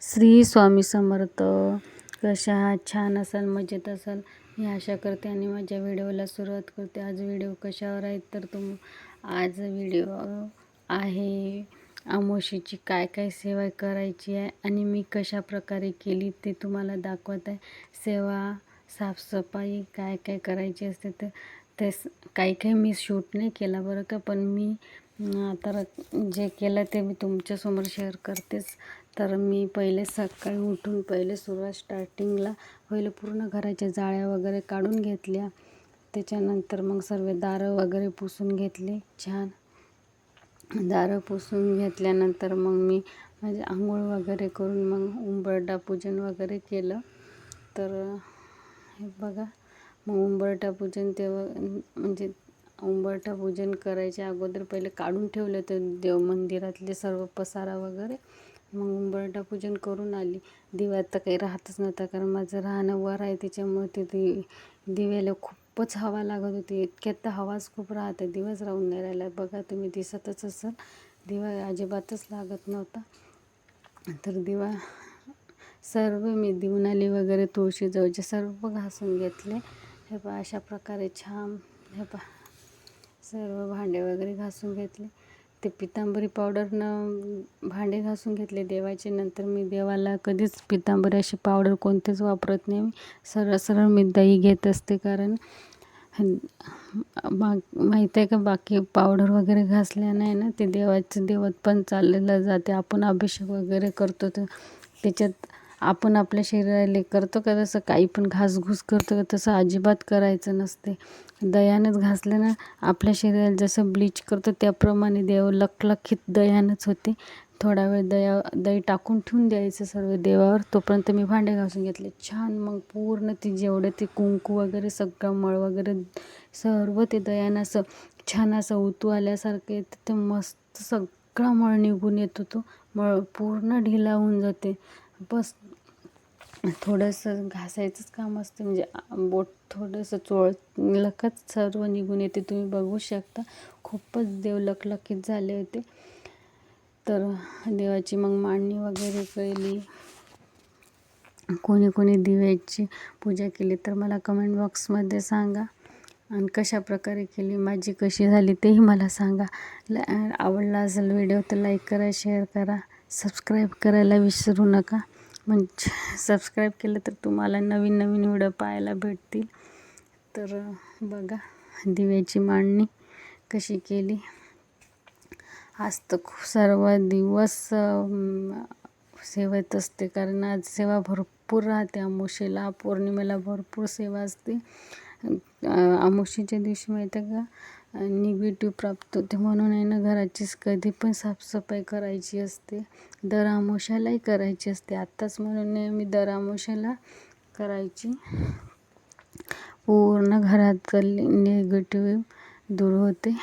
श्री स्वामी समर्थ. कशा आहात? छान असाल, मजेत असाल मी आशा करते आणि माझ्या व्हिडिओला सुरुवात करते. आज व्हिडिओ कशावर आहेत तर आज व्हिडिओ आहे अमावास्येची काय काय सेवा करायची आहे आणि मी कशा प्रकारे केली ते तुम्हाला दाखवत आहे. सेवा, साफसफाई काय काय करायची असते ते काही काही मी शूट नाही केला बरं का, पण मी तर जे केलं ते मी तुमच्यासमोर शेअर करतेच. तर मी पहिले सकाळी उठून सुरुवात स्टार्टिंगला पूर्ण घराच्या जाळ्या वगैरे काढून घेतल्या. त्याच्यानंतर मग सर्व दारं वगैरे पुसून घेतले. छान दारं पुसून घेतल्यानंतर मग मी माझे आंघोळ वगैरे करून मग उंबरठा पूजन वगैरे केलं. तर हे बघा, मग उंबरठा पूजन म्हणजे उंबरठा पूजन करायच्या अगोदर पहिले काढून ठेवलं ते देव मंदिरातले सर्व पसारा वगैरे. मग उंबरठा पूजन करून आली. दिव्यात तर काही राहतच नव्हता, कारण माझं राहणं वर आहे त्याच्यामुळे ते दिव्याला खूपच हवा लागत होती. इतक्यात तर हवाच खूप राहते, दिवस राहून नाही राहिला. बघा तुम्ही, दिसतच असेल दिवा अजिबातच लागत नव्हता. तर दिवा सर्व मी दिवनाली वगैरे तुळशीजवळचे सर्व घासून घेतले. हे पहा अशा प्रकारे छान. हे पहा सर्व भांडे वगैरे घासून घेतले. ते पितांबरी पावडरनं भांडे घासून घेतले देवाचे. नंतर मी देवाला कधीच पितांबरी अशी पावडर कोणतेच वापरत नाही. मी सरळ मी दही घेत असते, कारण माहीत आहे का, बाकी पावडर वगैरे घासल्या नाही ना ते देवाचं देवत पण चाललेलं जाते. आपण अभिषेक वगैरे करतो तर त्याच्यात आपण आपल्या शरीराला करतो का तसं काही पण घासघूस करतो का, तसं अजिबात करायचं नसते. दह्यानंच घासलं ना आपल्या शरीराला जसं ब्लीच करतो त्याप्रमाणे देव लखलखीत दह्यानंच होते. थोडा वेळ दही टाकून ठेवून द्यायचं सर्व देवावर. तोपर्यंत मी भांडे घासून घेतले छान. मग पूर्ण ते जेवढे ते कुंकू वगैरे सगळं मळ वगैरे सर्व ते दह्यानं असं छान असं उतू आल्यासारखं येतं. ते मस्त सगळा मळ निघून येतो. तो मळ पूर्ण ढिला होऊन जाते. बस थोडंसं घासायचंच काम असतं, म्हणजे बोट थोडंसं लखच सर्व निघून येते. तुम्ही बघू शकता खूपच देव लखलखीत झाले होते. तर देवाची मग मांडणी वगैरे केली. कोणी कोणी दिव्याची पूजा केली तर मला कमेंट बॉक्समध्ये सांगा, आणि कशा प्रकारे केली, माझी कशी झाली तेही मला सांगा. आवडला असेल व्हिडिओ तर लाईक करा, शेअर करा, सबस्क्राईब करायला विसरू नका. म्हणजे सबस्क्राईब केलं तर तुम्हाला नवीन नवीन व्हिडिओ पाहायला भेटतील. तर बघा दिव्याची मांडणी कशी केली. आज तर सर्व दिवस सेवेत असते, कारण आज सेवा भरपूर राहते. अमावास्येला पौर्णिमेला भरपूर सेवा असते. अमावास्येच्या दिवशी माहिती आहे का, निगेटिव्ह प्राप्त होते, म्हणून आहे ना घराची कधी पण साफसफाई करायची असते. दर अमावास्येलाही करायची असते. आत्ताच म्हणून नाही, मी दर अमावास्येला करायची. पूर्ण घरातली निगेटिव्ह दूर होते.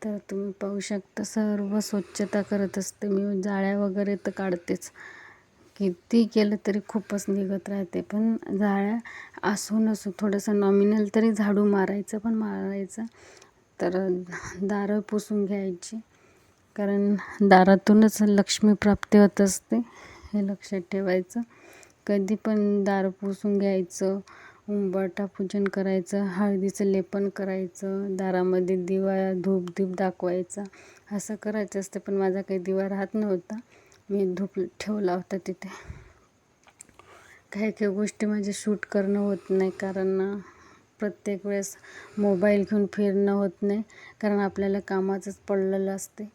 तर तुम्ही पाहू शकता सर्व स्वच्छता करत असते मी. जाळ्या वगैरे तर काढतेच, किती केलं तरी खूपच निघत राहते. पण जाळ्या असो नसो थोडंसं नॉमिनल तरी झाडू मारायचं. तर दारं पुसून घ्यायची, कारण दारातूनच लक्ष्मी प्राप्ती होत असते, हे लक्षात ठेवायचं. कधी पण दार पुसून घ्यायचं, उंबरठा पूजन करायचं, हळदीचं लेपन करायचं, दारामध्ये दिवा धूप दाखवायचा, असं करायचं असतं. पण माझा काही दिवा राहत नव्हता, मी धूप ठेवला होता तिथे. काही काही गोष्टी माझे शूट करणं होत नाही, कारण प्रत्येक वेळेस मोबाईल घेऊन फिरणं होत नाही, कारण आपल्याला कामाचंच पडलेलं असते.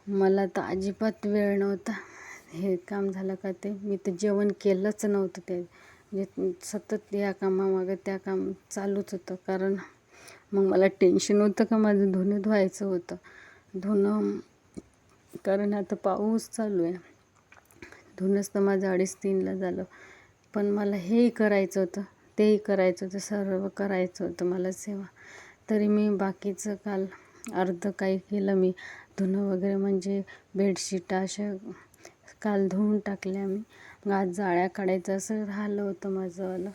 मला तर अजिबात वेळ नव्हता. हे काम झालं का ते मी तर जेवण केलंच नव्हतं. ते म्हणजे सतत या कामामागं त्या काम चालूच होतं, कारण मग मला टेन्शन होतं का माझं धुणं धुवायचं होतं. कारण आता पाऊस चालू आहे. धुणंच तर माझं 2:30-3ला झालं. पण मला हेही करायचं होतं, तेही करायचं होतं, सर्व करायचं होतं मला सेवा. तरी मी बाकीचं काल अर्ध काही केलं. मी धुणं वगैरे म्हणजे बेडशीट अशा काल धुवून टाकल्या मी. मग आज जाळ्या काढायचं असं राहिलं होतं माझंवालं.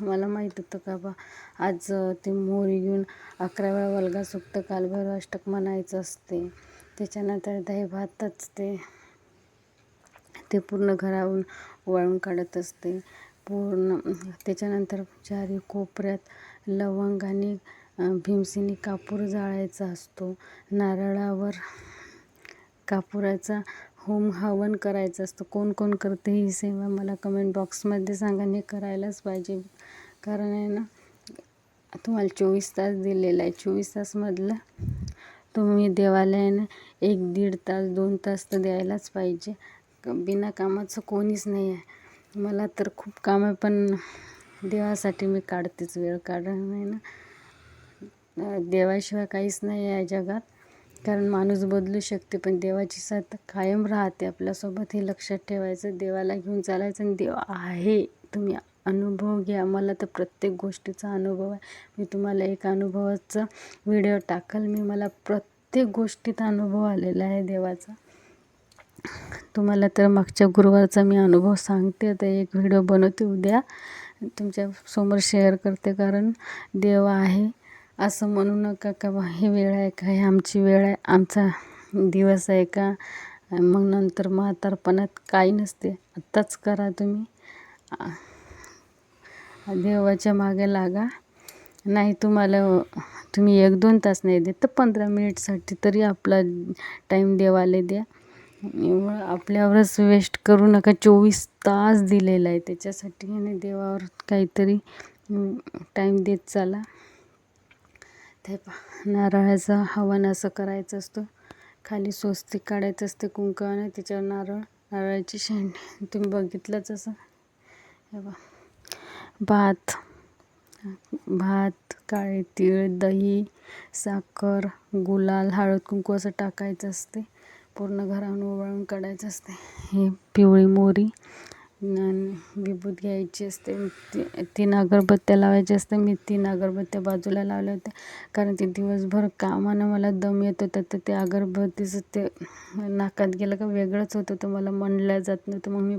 मला माहीत होतं का बा आज ते मोहरी घेऊन 11 वेळा वल्गा सुक्त काल भैरवाष्टक म्हणायचं असते. त्याच्यानंतर दही भातच ते ते पूर्ण घरावरून वाळून काढत असते. पूर्ण त्याच्यानंतर चारी कोपऱ्यात लवंग आणि भीमसेनी कापूर जाळायचा असतो. नारळावर कापुराचा होम हवन करायचं असतं. कोण कोण करते ही सेवा मला कमेंट बॉक्समध्ये सांगा. आणि करायलाच पाहिजे, कारण आहे ना, तुम्हाला 24 तास दिलेला आहे. 24 तासमधलं तुम्ही देवाला आहे ना 1-1.5 तास 2 तास तर द्यायलाच पाहिजे. बिना कामाचं कोणीच नाही आहे. मला तर खूप काम आहे, पण देवासाठी मी काढतेच वेळ, कारण आहे ना, देवाशिवाय काहीच नाही आहे जगात. कारण माणूस बदलू शकते, पण देवाची साथ कायम राहते आपल्यासोबत, हे लक्षात ठेवायचं. देवाला घेऊन चालायचं आणि देव आहे, तुम्ही अनुभव घ्या. मला तर प्रत्येक गोष्टीचा अनुभव आहे. मी तुम्हाला एक अनुभवाचा व्हिडिओ टाकल. मला प्रत्येक गोष्टीत अनुभव आलेला आहे देवाचा. तुम्हाला तर मागच्या गुरुवारचा मी अनुभव सांगते. आता एक व्हिडिओ बनवते, उद्या तुमच्या समोर शेअर करते. कारण देव आहे असं म्हणू नका का हे वेळ आहे का, हे आमची वेळ आहे, आमचा दिवस आहे का, मग नंतर म्हातारपणात काही नसते. आत्ताच करा तुम्ही. देवाच्या मागे लागा. नाही तुम्ही 1-2 तास नाही देत तर 15 मिनिटसाठी तरी आपला टाईम देवाला द्या. आपल्यावरच वेस्ट करू नका. 24 तास दिलेला आहे त्याच्यासाठी, आणि देवावर काहीतरी टाईम देत चला. ते नारळाचं हवन असं करायचं असतं. खाली स्वस्तिक काढायचं असते कुंकवाने, त्याच्यावर नारळाची शेंडी तुम्ही बघितलंच असं. हे बघा, भात, काळे तीळ, दही, साखर, गुलाल, हळद कुंकू असं टाकायचं असते. पूर्ण घरावरून ओवाळून काढायचं असते. हे पिवळी मोहरी विभूत घ्यायची असते. 3 अगरबत्त्या लावायच्या असते. मी 3 अगरबत्त्या बाजूला लावल्या होत्या, कारण ते दिवसभर कामानं मला दम येत होता. तर ते अगरबत्तीचं ते नाकात गेलं का वेगळंच होतं, तर मला म्हणलं जात नव्हतं. मग मी